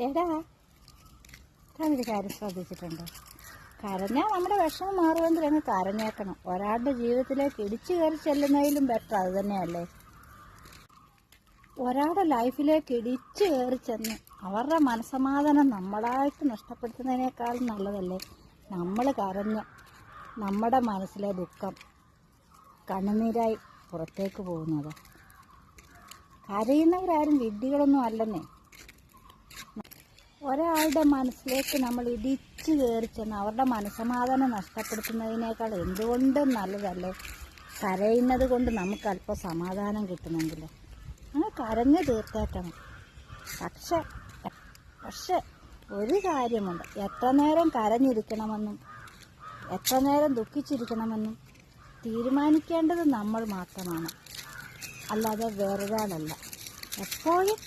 എടാ, താനൊരു കാര്യം ശ്രദ്ധിച്ചിട്ടുണ്ടോ? കരഞ്ഞാൽ നമ്മുടെ വിഷമം മാറുമെങ്കിൽ അങ്ങ് കരഞ്ഞേക്കണം. ഒരാളുടെ ജീവിതത്തിലേക്ക് ഇടിച്ചു കയറി ചെല്ലുന്നതിലും ബെറ്റർ അത് തന്നെയല്ലേ. ഒരാളുടെ ലൈഫിലേക്ക് ഇടിച്ചു കയറി ചെന്ന് അവരുടെ മനസ്സമാധാനം നമ്മളായിട്ട് നഷ്ടപ്പെടുത്തുന്നതിനേക്കാളും നല്ലതല്ലേ നമ്മൾ കരഞ്ഞ് നമ്മുടെ മനസ്സിലെ ദുഃഖം കണ്ണുനീരായി പുറത്തേക്ക് പോകുന്നത്. കരയുന്നവരാരും വിഡ്ഢികളൊന്നും അല്ലെന്നേ. ഒരാളുടെ മനസ്സിലേക്ക് നമ്മൾ ഇടിച്ചു കയറി ചെന്ന് അവരുടെ മനസ്സമാധാനം നഷ്ടപ്പെടുത്തുന്നതിനേക്കാൾ എന്തുകൊണ്ടും നല്ലതല്ലേ കരയുന്നത് കൊണ്ട് നമുക്ക് അല്പം സമാധാനം കിട്ടുമെങ്കിൽ അങ്ങനെ കരഞ്ഞു തീർത്തേക്കണം. പക്ഷെ ഒരു കാര്യമുണ്ട്, എത്ര നേരം കരഞ്ഞിരിക്കണമെന്നും എത്ര നേരം ദുഃഖിച്ചിരിക്കണമെന്നും തീരുമാനിക്കേണ്ടത് നമ്മൾ മാത്രമാണ്, അല്ലാതെ വേറൊരാളല്ല. എപ്പോഴും